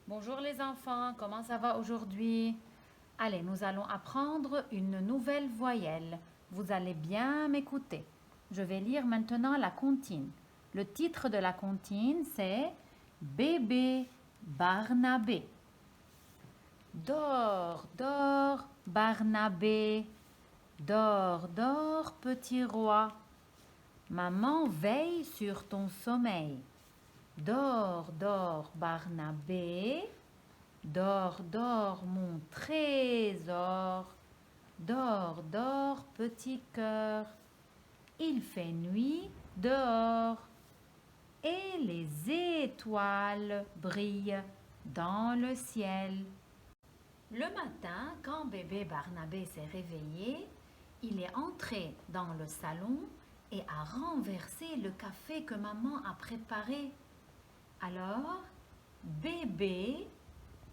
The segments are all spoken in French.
Bonjour les enfants, comment ça va aujourd'hui? Allez, nous allons apprendre une nouvelle voyelle. Vous allez bien m'écouter. Je vais lire maintenant la comptine. Le titre de la comptine, c'est Bébé Barnabé. Dors, dors, Barnabé. Dors, dors, petit roi. Maman veille sur ton sommeil. Dors, dors, Barnabé. Dors, dors, mon trésor. Dors, dors, petit cœur. Il fait nuit dehors. Et les étoiles brillent dans le ciel. Le matin, quand bébé Barnabé s'est réveillé, il est entré dans le salon et a renversé le café que maman a préparé. Alors, bébé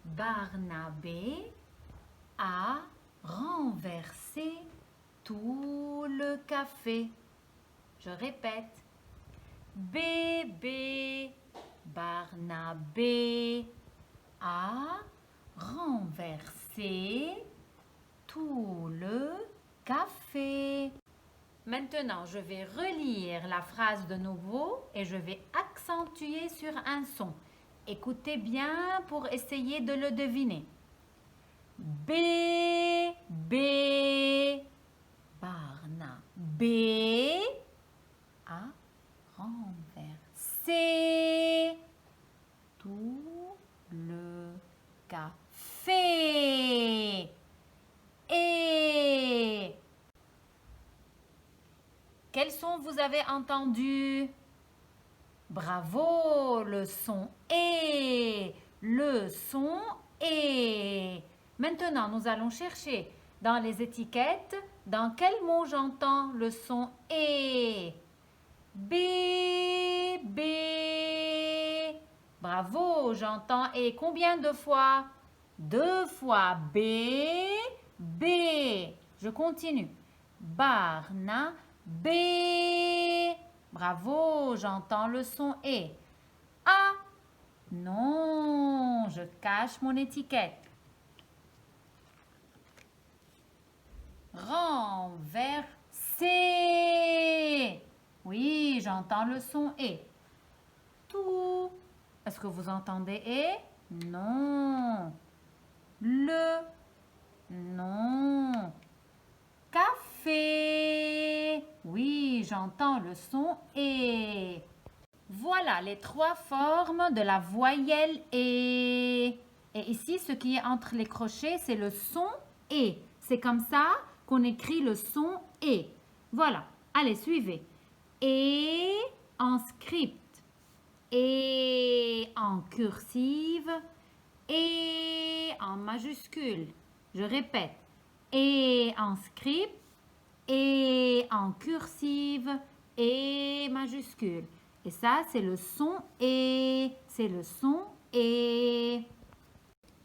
Barnabé a renversé tout le café. Je répète, bébé Barnabé a renversé tout le café. Maintenant, je vais relire la phrase de nouveau et je vais accentuer sur un son. Écoutez bien pour essayer de le deviner. Bébé Barnabé a renversé tout le café. Et quel son vous avez entendu? Bravo, le son et. Le son et. Maintenant, nous allons chercher dans les étiquettes dans quel mot j'entends le son et. Bébé. Bravo, j'entends et combien de fois? 2 fois. B, B. Je continue. Barna, B. Bravo, j'entends le son et. A. Non, je cache mon étiquette. Renverser. Oui, j'entends le son et. Tout. Est-ce que vous entendez et? Non. Le. Non. Café. Oui, j'entends le son et. Voilà les 3 formes de la voyelle et. Et ici, ce qui est entre les crochets, c'est le son et. C'est comme ça qu'on écrit le son et. Voilà. Allez, suivez. Et en script. Et en cursive. Et en majuscule. Je répète. Et en script. Et en cursive. Et majuscule. Et ça, c'est le son et. C'est le son et.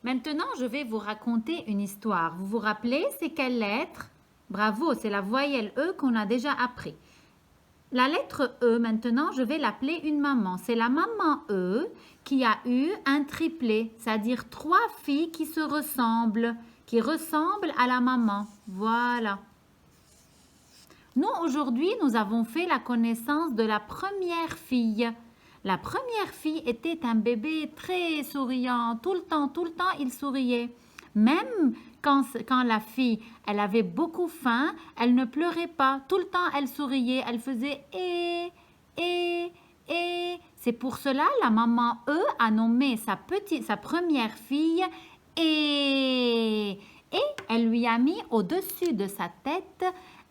Maintenant, je vais vous raconter une histoire. Vous vous rappelez, c'est quelle lettre? Bravo, c'est la voyelle E qu'on a déjà appris. La lettre E, maintenant, je vais l'appeler une maman. C'est la maman E qui a eu un triplé, c'est-à-dire 3 filles qui se ressemblent, qui ressemblent à la maman. Voilà. Nous, aujourd'hui, nous avons fait la connaissance de la première fille. La première fille était un bébé très souriant. Tout le temps, il souriait. Même quand la fille, elle avait beaucoup faim, elle ne pleurait pas. Tout le temps, elle souriait. Elle faisait « et ». C'est pour cela la maman E a nommé sa première fille « et ». Et elle lui a mis au-dessus de sa tête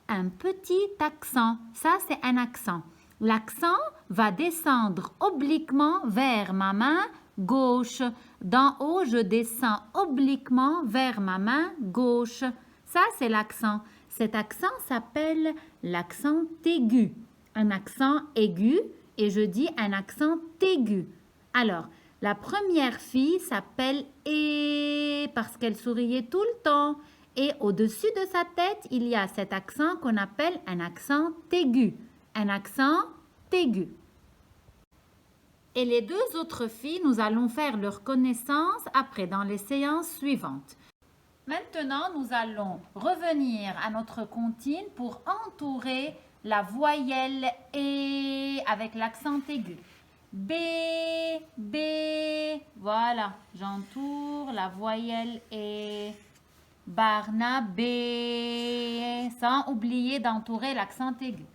un petit accent. Ça, c'est un accent. L'accent va descendre obliquement vers ma main gauche. D'en haut, je descends obliquement vers ma main gauche. Ça, c'est l'accent. Cet accent s'appelle l'accent aigu. Un accent aigu et je dis un accent aigu. Alors, la première fille s'appelle et parce qu'elle souriait tout le temps. Et au-dessus de sa tête, il y a cet accent qu'on appelle un accent aigu. Un accent aigu. Et les deux autres filles, nous allons faire leur connaissance après dans les séances suivantes. Maintenant, nous allons revenir à notre comptine pour entourer la voyelle E avec l'accent aigu. B, B, voilà, j'entoure la voyelle E. Barnabé, sans oublier d'entourer l'accent aigu.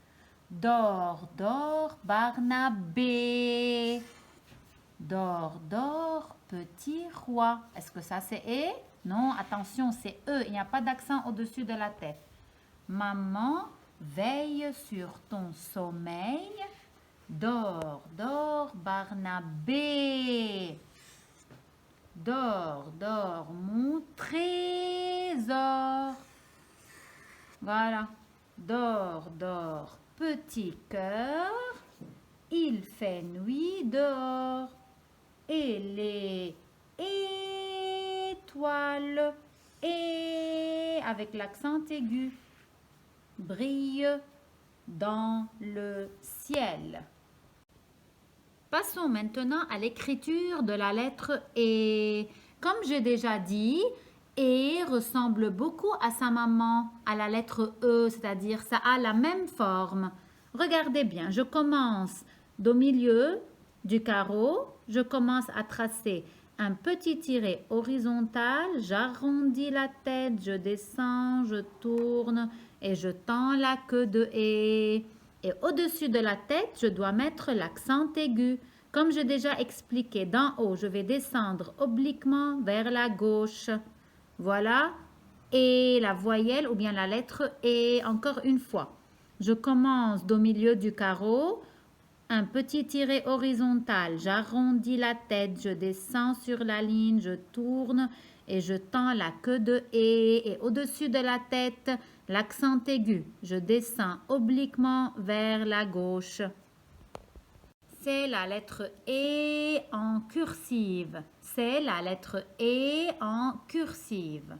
Dors, dors, Barnabé. Dors, dors, petit roi. Est-ce que ça c'est E? Non, attention, c'est E. Il n'y a pas d'accent au-dessus de la tête. Maman, veille sur ton sommeil. Dors, dors, Barnabé. Dors, dors, mon trésor. Voilà. Dors, dors, petit cœur. Il fait nuit dehors. Et les étoiles, et avec l'accent aigu, brillent dans le ciel. Passons maintenant à l'écriture de la lettre E. Comme j'ai déjà dit, E ressemble beaucoup à sa maman, à la lettre E, c'est-à-dire ça a la même forme. Regardez bien, je commence au milieu du carreau, je commence à tracer un petit tiret horizontal, j'arrondis la tête, je descends, je tourne et je tends la queue de E. Et au-dessus de la tête, je dois mettre l'accent aigu. Comme j'ai déjà expliqué, d'en haut, je vais descendre obliquement vers la gauche. Voilà. Et la voyelle ou bien la lettre E, encore une fois. Je commence au milieu du carreau, un petit tiret horizontal, j'arrondis la tête, je descends sur la ligne, je tourne et je tends la queue de E. Et au-dessus de la tête, l'accent aigu. Je descends obliquement vers la gauche. C'est la lettre E en cursive. C'est la lettre E en cursive.